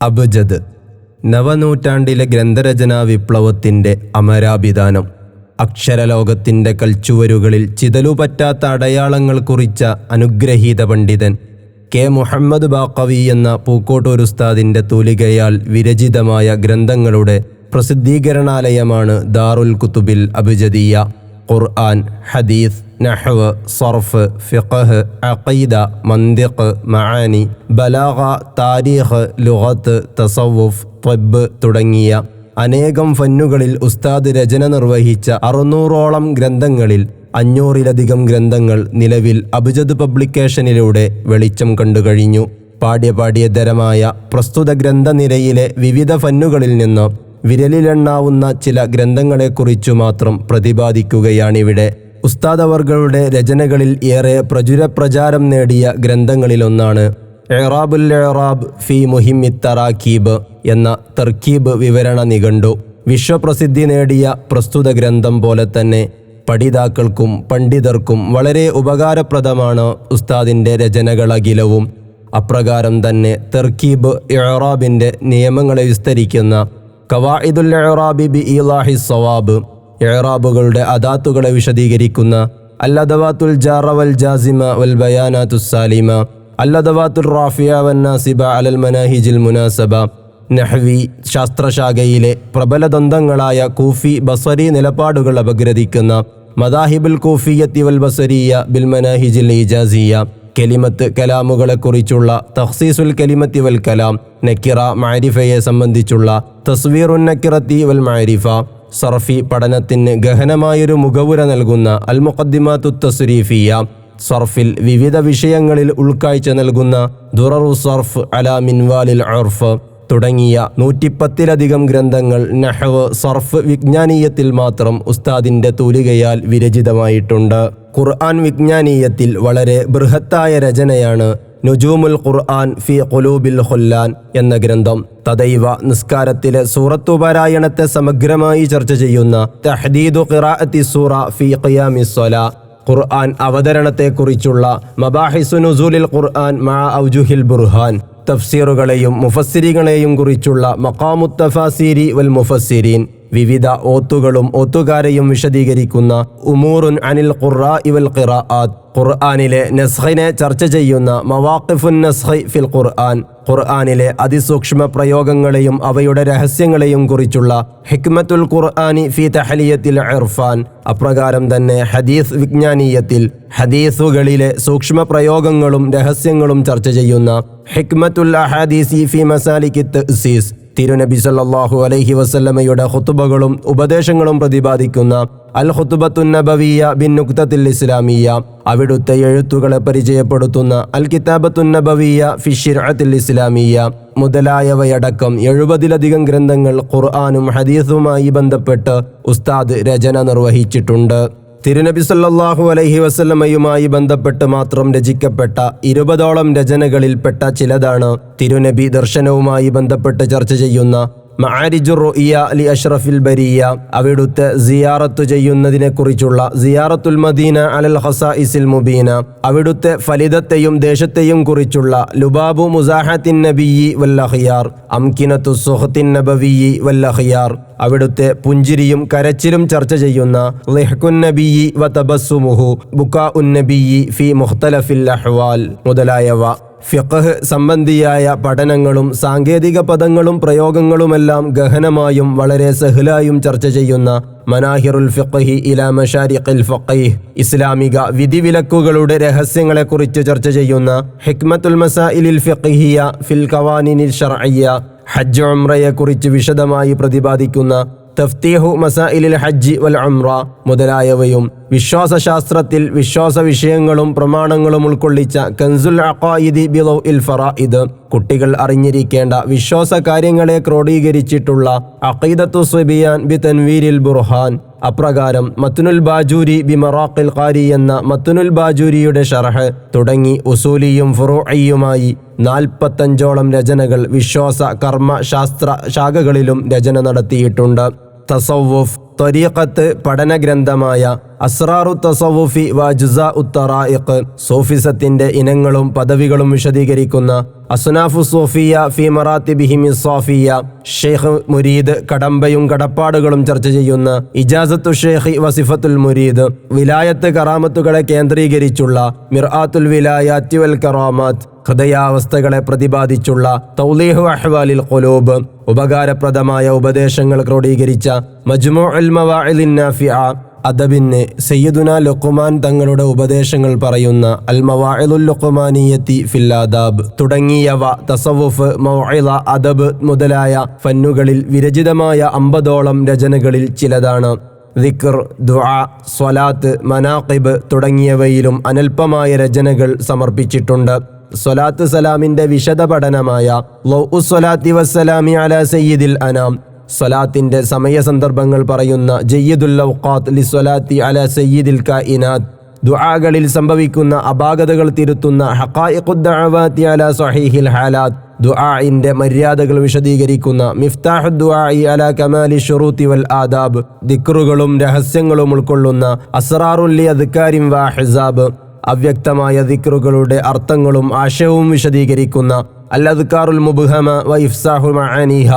അബ്ജദ്. നവനൂറ്റാണ്ടിലെ ഗ്രന്ഥരചനാ വിപ്ലവത്തിൻ്റെ അമരാഭിധാനം. അക്ഷരലോകത്തിൻ്റെ കൽച്ചുവരുകളിൽ ചിതലുപറ്റാത്ത അടയാളങ്ങൾ കുറിച്ച അനുഗ്രഹീത പണ്ഡിതൻ കെ മുഹമ്മദ് ബാഖവി എന്ന പൂക്കോട്ടൂർ ഉസ്താദിൻ്റെ തൂലികയാൽ വിരചിതമായ ഗ്രന്ഥങ്ങളുടെ പ്രസിദ്ധീകരണാലയമാണ് ദാറുൽ കുതുബിൽ അബ്ജദിയ്യ. ഖുർആൻ, ഹദീസ്, നഹ്വ്, സർഫ്, ഫിഖ്ഹ്, അഖീദ, മന്തിഖ്, മആനി, ബലാഗ, താരീഖ്, ലുഗത്ത്, തസവുഫ്, ത്വബ്ബ് തുടങ്ങിയ അനേകം ഫന്നുകളിൽ ഉസ്താദ് രചന നിർവഹിച്ച 600ഓളം ഗ്രന്ഥങ്ങളിൽ 500-ലധികം ഗ്രന്ഥങ്ങൾ നിലവിൽ അബ്ജദ് പബ്ലിക്കേഷനിലൂടെ വെളിച്ചം കണ്ടുകഴിഞ്ഞു. പാഠ്യപാഠ്യേതരമായ പ്രസ്തുത ഗ്രന്ഥനിരയിലെ വിവിധ ഫന്നുകളിൽ നിന്ന് വിരലിലെണ്ണാവുന്ന ചില ഗ്രന്ഥങ്ങളെക്കുറിച്ചു മാത്രം പ്രതിപാദിക്കുകയാണിവിടെ. ഉസ്താദ് അവർകളുടെ രചനകളിൽ ഏറെ പ്രചാരം നേടിയ ഗ്രന്ഥങ്ങളിലൊന്നാണ് ഇറാബുൽ ഇറാബ് ഫി മുഹിമ്മി തറാക്കീബ് എന്ന തർക്കീബ് വിവരണ നിഘണ്ടു. വിശ്വപ്രസിദ്ധി നേടിയ പ്രസ്തുത ഗ്രന്ഥം പോലെ തന്നെ പഠിതാക്കൾക്കും പണ്ഡിതർക്കും വളരെ ഉപകാരപ്രദമാണ് ഉസ്താദിൻ്റെ രചനകളകിലവും. അപ്രകാരം തന്നെ തർക്കീബ് ഇറാബിൻ്റെ നിയമങ്ങളെ വിസ്തരിക്കുന്ന ഖവാഇദുൽ ഇറാബി ബി ഇലാഹി സവാബ്, ഇറാബുകളുടെ അദാത്തുകളെ വിശദീകരിക്കുന്ന അല്ലദവാത്തുൽ ജാറ വൽ ജാസിമ വൽ ബയാനാത്തുസ് സാലിമ, അല്ലദവാത്തുൽ റാഫിയ വൻ നാസിബ അലൽ മനാഹിജിൽ മുനാസബ, നഹ്വി ശാസ്ത്രശാഖയിലെ പ്രബലദന്തങ്ങളായ കൂഫി ബസരി നിലപാടുകൾ അപഗ്രഥിക്കുന്ന മദാഹിബുൽ കൂഫിയ്യത്തി വൽ ബസരിയ ബിൽ മനാഹിജിൽ ഇജാസിയ, കലിമത്ത് കലാമുകളെക്കുറിച്ചുള്ള തഖ്സീസുൽ കലിമത്തി വൽ കലാം, നക്കിറ മഅരിഫയെ സംബന്ധിച്ചുള്ള തസ്വീറുൻ നക്കിറത്തി വൽ മഅരിഫ, സർഫി പഠനത്തിന് ഗഹനമായൊരു മുഖവുര നൽകുന്ന അൽ മുഖദ്ദിമാത്തു തസ്രീഫിയ, സർഫിൽ വിവിധ വിഷയങ്ങളിൽ ഉൾക്കാഴ്ച നൽകുന്ന ദുററു സർഫ് അലാ മിൻവാലിൽ ഉർഫ് തുടങ്ങിയ 110-ലധികം ഗ്രന്ഥങ്ങൾ നഹ്വ്, സർഫ്, വിജ്ഞാനീയത്തിൽ മാത്രം ഉസ്താദിൻ്റെ തൂലികയാൽ വിരചിതമായിട്ടുണ്ട്. ഖുർആൻ വിജ്ഞാനീയത്തിൽ വളരെ ബൃഹത്തായ രചനയാണ് നുജൂമുൽ ഖുർആൻ ഫി ഖുലൂബിൽ ഖുല്ലാൻ എന്ന ഗ്രന്ഥം. തദൈവ നിസ്കാരത്തിലെ സൂറത്തു പാരായണത്തെ സമഗ്രമായി ചർച്ച ചെയ്യുന്ന തഹ്ദീദു ഖിറാഅത്തി സൂറ ഫി ഖിയാമിസ് സ്വലാ, ഖുർആൻ അവതരണത്തെക്കുറിച്ചുള്ള മബാഹിസു നുസൂലിൽ ഖുർആൻ മഅ ഔജുഹിൽ ബുർഹാൻ, തഫ്സീറുകളെയും മുഫസ്സിരികളെയും കുറിച്ചുള്ള മഖാമുത്ത് തഫാസീരി വൽ മുഫസ്സിരീൻ, വിവിധ ഓത്തുകളും ഓത്തുകാരെയും വിശദീകരിക്കുന്ന ഉമൂറുൻ അനിൽ ഖുർആഇ വൽ ഖിറാഅത്ത്, ഖുർആനിലെ നസ്ഖിനെ ചർച്ച ചെയ്യുന്ന മവാഖിഫുൻ നസ്ഖി ഫിൽ ഖുർആൻ, ഖുർആനിലെ അതിസൂക്ഷ്മ പ്രയോഗങ്ങളെയും അവയുടെ രഹസ്യങ്ങളെയും കുറിച്ചുള്ള ഹിക്മത്തുൽ ഖുർആനി ഫി തഹ്ലിയത്തിൽ ഇർഫാൻ. അപ്രകാരം തന്നെ ഹദീസ് വിജ്ഞാനീയത്തിൽ ഹദീസുകളിലെ സൂക്ഷ്മ പ്രയോഗങ്ങളും രഹസ്യങ്ങളും ചർച്ച ചെയ്യുന്ന ഹിക്മത്തുൽ അഹാദീസി ഫി മസാലികി തഅ്സീസ്, തിരുനബി സല്ലല്ലാഹു അലൈഹി വസല്ലമയുടെ ഖുതുബകളും ഉപദേശങ്ങളും പ്രതിപാദിക്കുന്ന അൽ ഖുതുബത്തുൻ നബവിയ്യ ബിൻ നുക്തത്തിൽ ഇസ്ലാമിയ്യ, അവിടുത്തെ എഴുത്തുകളെ പരിചയപ്പെടുത്തുന്ന അൽ കിതാബത്തുൻ നബവിയ്യ ഫി ശിർഅത്തിൽ ഇസ്ലാമിയ്യ മുതലായവയടക്കം 70-ലധികം ഗ്രന്ഥങ്ങൾ ഖുർആനും ഹദീസുമായി ബന്ധപ്പെട്ട് ഉസ്താദ് രചന നിർവഹിച്ചിട്ടുണ്ട്. തിരുനബി സല്ലല്ലാഹു അലൈഹി വസല്ലമയുമായി ബന്ധപ്പെട്ട് മാത്രം രചിക്കപ്പെട്ട 20ഓളം രചനകളിൽപ്പെട്ട ചിലതാണ് തിരുനബി ദർശനവുമായി ബന്ധപ്പെട്ട് ചർച്ച ചെയ്യുന്ന മആരിജുർ റുഇയ ലി അഷ്റഫിൽ ബരിയ, അവിടുത്തെ സിയാറത്ത് ചെയ്യുന്നതിനെക്കുറിച്ചുള്ള സിയാറത്തുൽ മദീന അലൽ ഖസാഇസിൽ മുബീന, അവിടുത്തെ ഫലിദത്തെയും ദേശത്തെയും കുറിച്ചുള്ള ലുബാബു മുസാഹത്തിൻ നബിയ്യി വൽ അഖിയാർ, അംകിനത്തു സുഖത്തിൻ നബവിയ്യി വൽ അഖിയാർ, അവിടുത്തെ പുഞ്ചിരിയും കരച്ചിലും ചർച്ച ചെയ്യുന്ന ളിഹ്കുൻ നബിയ്യി വ തബസ്സുമുഹു ബുകാഉൻ നബിയ്യി ഫി മുഖ്തലഫിൽ അഹ്വാൽ മുതലായവ. ഫിഖ്ഹ് സംബന്ധിയായ പഠനങ്ങളും സാങ്കേതിക പദങ്ങളും പ്രയോഗങ്ങളുമെല്ലാം ഗഹനമായും വളരെ സഹലായും ചർച്ച ചെയ്യുന്ന മനാഹിറുൽ ഫിഖ്ഹി ഇലാ മശാരിഖിൽ ഫഖീഹ്, ഇസ്ലാമിക വിധിവിലക്കുകളുടെ രഹസ്യങ്ങളെക്കുറിച്ച് ചർച്ച ചെയ്യുന്ന ഹിക്മത്തുൽ മസായിലിൽ ഫിഖ്ഹിയ ഫിൽ ഖവാനിനിൽ ശർഇയ്യ, ഹജ്ജ് ഉംറയെക്കുറിച്ച് വിശദമായി പ്രതിപാദിക്കുന്ന തഫ്തീഹു മസായിലിൽ ഹജ്ജ് വൽ ഉംറ മുതലായവയും വിശ്വാസശാസ്ത്രത്തിൽ വിശ്വാസ വിഷയങ്ങളും പ്രമാണങ്ങളും ഉൾക്കൊള്ളിച്ച കൻസുൽ അഖായിദി ബിളൗഇൽ ഫറായിദ്, കുട്ടികൾ അറിഞ്ഞിരിക്കേണ്ട വിശ്വാസ കാര്യങ്ങളെ ക്രോഡീകരിച്ചിട്ടുള്ള അഖീദത്തു സ്വിബിയാൻ ബി തൻവീരിൽ ബുർഹാൻ. അപ്രകാരം മത്നുൽ ബാജൂരി ബി മറാഖിൽ ഖാരി എന്ന മത്നുൽ ബാജൂരിയുടെ ഷർഹ് തുടങ്ങി ഉസൂലിയും ഫുറൂഇയുമായി 45ഓളം രചനകൾ വിശ്വാസ കർമ്മ ശാസ്ത്ര ശാഖകളിലും രചന നടത്തിയിട്ടുണ്ട്. തസവ്വുഫ്, ത്വരീഖത്ത് പഠനഗ്രന്ഥമായ അസ്റാറു തസവുഫി വ അജ്സാഉ തറായിഖ്, സൂഫിസത്തിന്റെ ഇനങ്ങളും പദവികളും വിശദീകരിക്കുന്ന അസ്നാഫു സൂഫിയ ഫി മറാത്തിബിഹിം സാഫിയ, ഷെയ്ഖ് മുരീദ് കടമ്പയും കടപ്പാടുകളും ചർച്ച ചെയ്യുന്ന ഇജാസത്തു ഷെയ്ഖ് വസിഫത്തുൽ മുരീദ്, വിലായത്ത് കറാമത്തുകളെ കേന്ദ്രീകരിച്ചുള്ള മിർആത്തുൽ വിലായാത്തി വൽ കറാമാത്ത്, ഹൃദയാവസ്ഥകളെ പ്രതിപാദിച്ചുള്ള തൗലീഹു അഹ്വാലിൽ ഖുലൂബ്, ഉപകാരപ്രദമായ ഉപദേശങ്ങൾ ക്രോഡീകരിച്ച മജ്മൂഉൽ മവാഇദിൻ നാഫിഅ, അദബിന് സയ്യിദുനാ ലുഖ്മാൻ തങ്ങളുടെ ഉപദേശങ്ങൾ പറയുന്ന അൽ മവാഇദുൽ ലുഖ്മാനിയത്തി ഫിൽ ആദാബ് തുടങ്ങിയവ തസവുഫ്, മൗഇള, അദബ് മുതലായ ഫന്നുകളിൽ വിരചിതമായ 50ഓളം രചനകളിൽ ചിലതാണ്. ദിക്ർ, ദുആ, സ്വലാത്ത്, മനാഖിബ് തുടങ്ങിയവയിലും അനൽപമായ രചനകൾ സമർപ്പിച്ചിട്ടുണ്ട്. സ്വലാത്ത് സലാമിന്റെ വിശദ പഠനമായ ലൗഉസ് സ്വലാത്തി വസ്സലാമി അലാ സയ്യിദിൽ അനാം, സ്വലാത്തിന്റെ സമയസന്ദർഭങ്ങൾ പറയുന്ന ജയ്യിദുൽ ഔഖാത്ത് ലിസ്വലാത്തി അലാ സയ്യിദിൽ കായിനാത്ത്, ദുആകളിൽ സംഭവിക്കുന്ന അപാകതകൾ തിരുത്തുന്ന ഹഖായിഖുദ് ദഅവാത്തി അലാ സ്വഹീഹിൽ ഹാലാത്ത്, ദുആഇന്റെ മര്യാദകൾ വിശദീകരിക്കുന്ന മിഫ്താഹുദ് ദുആഇ അലാ കമാലി ശുറൂത്തി വൽ ആദാബ്, ദിക്റുകളും രഹസ്യങ്ങളും ഉൾക്കൊള്ളുന്ന അസ്റാറുൽ അദ്കാരിൻ വ അഹ്സാബ്, അവ്യക്തമായ ദിക്റുകളുടെ അർത്ഥങ്ങളും ആശയവും വിശദീകരിക്കുന്ന അൽ അദ്കാറുൽ മുബ്ഹമ വ ഇഫ്സാഹു മആനിഹ,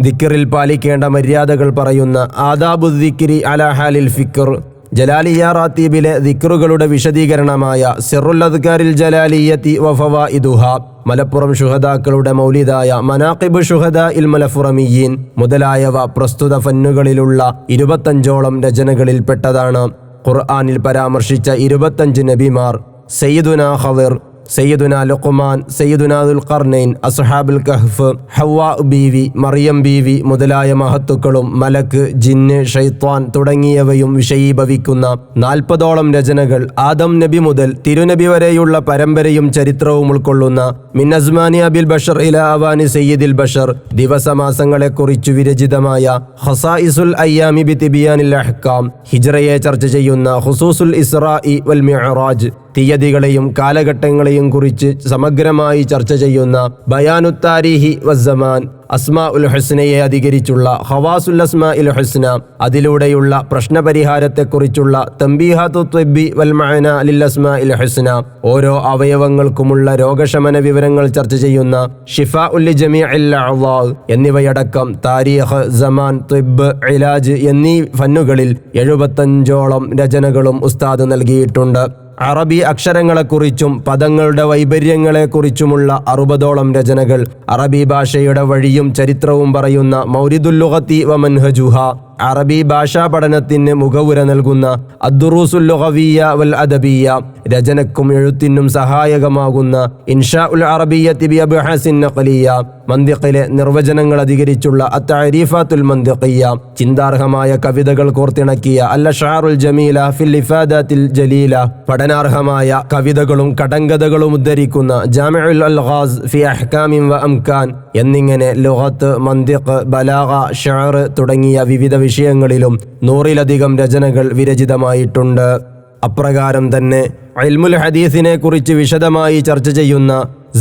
ദിക്റിൽ പാലിക്കേണ്ട മര്യാദകൾ പറയുന്ന ആദാബു ദിക്രി അലാ ഹാലിൽ ഫിക്ർ, ജലാലിയ റാത്തീബിലെ ദിക്റുകളുടെ വിശദീകരണമായ സിറുൽ അദ്കാരിൽ ജലാലിയത്തി വ ഫവായിദുഹ, മലപ്പുറം ശുഹദാക്കളുടെ മൗലിദായ മനാഖിബ് ശുഹദാഇൽ മലഫുറമിയീൻ മുതലായവ പ്രസ്തുത ഫന്നുകളിലുള്ള 25ഓളം രചനകളിൽപ്പെട്ടതാണ്. ഖുർആനിൽ പരാമർശിച്ച 25 നബിമാർ, സയ്യിദുനാ ഖളിർ, സയ്യിദുനാ ലുഖ്മാൻ, സയ്യിദുനാ ദുൽഖർനൈൻ, അസ്ഹാബുൽ കഹ്ഫ്, ഹവ്വാ ബീവി, മറിയം ബീവി മുതലായ മഹത്തുക്കളും മലക്ക്, ജിന്ന്, ഷൈത്വാൻ തുടങ്ങിയവയും വിഷയീഭവിക്കുന്ന 40ഓളം രചനകൾ ആദം നബി മുതൽ തിരുനബി വരെയുള്ള പരമ്പരയും ചരിത്രവും ഉൾക്കൊള്ളുന്ന മിൻ അസ്മാനി അബിൽ ബഷർ ഇലാ അവാനി സയ്യിദിൽ ബഷർ, ദിവസമാസങ്ങളെക്കുറിച്ചു വിരചിതമായ ഖസായിസുൽ അയ്യാമി ബിതിബിയാനിൽ അഹ്കാം, ഹിജ്റയെ ചർച്ച ചെയ്യുന്ന ഖുസൂസുൽ ഇസ്റാഇ വൽ മിഅ്റാജ്, തീയതികളെയും കാലഘട്ടങ്ങളെയും കുറിച്ച് സമഗ്രമായി ചർച്ച ചെയ്യുന്ന ബയാനുത് താരീഹി വസ്സമാൻ, അസ്മാ ഉൽ ഹുസ്നയെ അധികരിച്ചുള്ള ഖവാസുൽ അസ്മാഇൽ ഹുസ്ന, അതിലൂടെയുള്ള പ്രശ്നപരിഹാരത്തെക്കുറിച്ചുള്ള തംബീഹാത്തു ത്വബ്ബി വൽ മഅന ലിൽ അസ്മാഇൽ ഹുസ്ന, ഓരോ അവയവങ്ങൾക്കുമുള്ള രോഗശമന വിവരങ്ങൾ ചർച്ച ചെയ്യുന്ന ഷിഫാഉൽ ലിജമീഇൽ അഅ്ളാ എന്നിവയടക്കം താരീഖ്, സമാൻ, ത്വബ്ബ്, ഇലാജ് എന്നീ ഫന്നുകളിൽ 75ഓളം രചനകളും ഉസ്താദ് നൽകിയിട്ടുണ്ട്. അറബി അക്ഷരങ്ങളെക്കുറിച്ചും പദങ്ങളുടെ വൈപര്യങ്ങളെക്കുറിച്ചുമുള്ള 60ഓളം രചനകൾ, അറബി ഭാഷയുടെ വഴിയും ചരിത്രവും പറയുന്ന മൗരിദുൽ ലുഗത്തി വ മൻഹജുഹ, അറബി ഭാഷാ പഠനത്തിന് മുഖവുര നൽകുന്ന അദ്ദുറൂസുൽ ലുഗവിയ്യ വൽ അദബിയ്യ, രചനക്കും എഴുത്തിനും സഹായകമാകുന്ന ഇൻഷാഉൽ അറബിയ്യത്തി ബി അബ്ഹാസിൻ നഖലിയ്യ, മന്തിഖിലെ നിർവചനങ്ങൾ അധികരിച്ചുള്ള അത്തഅരീഫാത്തുൽ മന്തിഖിയ്യ, ചിന്താർഹമായ കവിതകൾ കോർത്തിണക്കിയ അൽ അശ്ആറുൽ ജമീല ഫിൽ ഇഫാദാത്തിൽ ജലീല, പഠനാർഹമായ കവിതകളും കടങ്കഥകളും ഉദ്ധരിക്കുന്ന ജാമിഉൽ അൽഗാസ് ഫി അഹ്കാമിൻ വ അംകാൻ എന്നിങ്ങനെ ലുഗത്ത്, മന്തിഖ്, ബലാഗ, ശഅർ തുടങ്ങിയ വിവിധ വിഷയങ്ങളിലും 100-ലധികം രചനകൾ വിരചിതമായിട്ടുണ്ട്. അപ്രകാരം തന്നെ ഇൽമുൽ ഹദീസിനെ കുറിച്ച് വിശദമായി ചർച്ച ചെയ്യുന്ന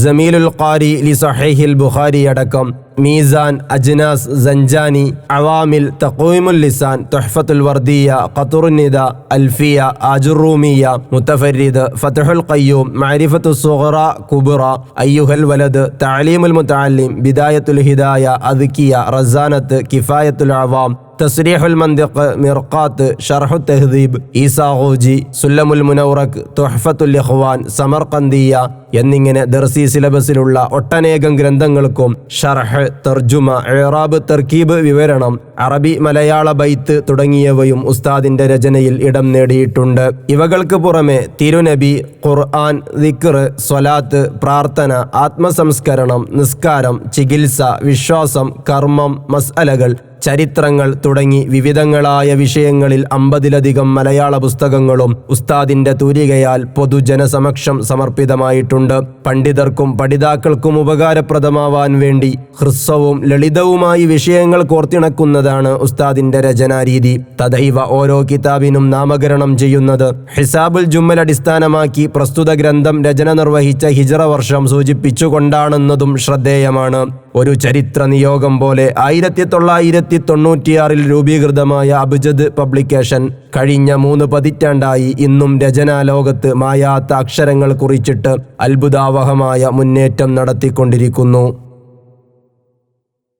ജമീലുൽ ഖാരി ലി സഹീഹിൽ ബുഖാരി അടക്കം മീസാൻ, അജ്നാസ്, സഞ്ചാനി, അവാമിൽ, തഖ്വീമുൽ ലിസാൻ, തുഹ്ഫത്തുൽ വർദിയ, ഖത്റുൻ നിദ, അൽഫിയ, ആജുറൂമിയ, മുത്തഫരിദ്, ഫത്ഹുൽ ഖയ്യൂം, മഅരിഫത്തുസ് സുഗ്റ കുബ്റ, അയ്യുഹൽ വലദ്, തഅലീമുൽ മുതഅല്ലിം, ബിദായത്തുൽ ഹിദായ, അദ്കിയ, റസാനത്ത്, കിഫായത്തുൽ അവാം, തസ്രീഹുൽ മന്തിഖ്, മിർഖാത്ത്, ഷർഹുൽ തഹ്ദീബ്, ഈസാഖൂജി, സുല്ലമുൽ മുനവ്വറക്, തുഹ്ഫത്തുൽ ഇഖ്വാൻ, സമർഖന്ദിയ എന്നിങ്ങനെ ദർസി സിലബസിലുള്ള ഒട്ടനേകം ഗ്രന്ഥങ്ങൾക്കും ഷർഹ്, തർജുമ, ഇറാബ്, തർക്കീബ്, വിവരണം, അറബി മലയാള ബൈത്ത് തുടങ്ങിയവയും ഉസ്താദിന്റെ രചനയിൽ ഇടം നേടിയിട്ടുണ്ട്. ഇവകൾക്ക് പുറമെ തിരുനബി, ഖുർആൻ, ദിക്ർ, സ്വലാത്ത്, പ്രാർത്ഥന, ആത്മസംസ്കരണം, നിസ്കാരം, ചികിത്സ, വിശ്വാസം, കർമ്മം, മസ്അലകൾ, ചരിത്രങ്ങൾ തുടങ്ങി വിവിധങ്ങളായ വിഷയങ്ങളിൽ 50-ലധികം മലയാള പുസ്തകങ്ങളും ഉസ്താദിന്റെ തൂലികയാൽ പൊതുജനസമക്ഷം സമർപ്പിതമായിട്ടുണ്ട്. പണ്ഡിതർക്കും പഠിതാക്കൾക്കും ഉപകാരപ്രദമാവാൻ വേണ്ടി ഹ്രസ്വവും ലളിതവുമായി വിഷയങ്ങൾ കോർത്തിണക്കുന്നതായി എന്നുള്ളതാണ് ഉസ്താദിന്റെ രചനാരീതി. തദൈവ ഓരോ കിതാബിനും നാമകരണം ചെയ്യുന്നത് ഹിസാബുൽ ജുമ്മൽ അടിസ്ഥാനമാക്കി പ്രസ്തുത ഗ്രന്ഥം രചന നിർവഹിച്ച ഹിജ്റ വർഷം സൂചിപ്പിച്ചുകൊണ്ടാണെന്നതും ശ്രദ്ധേയമാണ്. ഒരു ചരിത്ര നിയോഗം പോലെ 1996 രൂപീകൃതമായ അബ്ജദ് പബ്ലിക്കേഷൻ കഴിഞ്ഞ 3 പതിറ്റാണ്ടായി ഇന്നും രചനാലോകത്ത് മായാത്ത അക്ഷരങ്ങൾ കുറിച്ചിട്ട് അത്ഭുതാവഹമായ മുന്നേറ്റം നടത്തിക്കൊണ്ടിരിക്കുന്നു.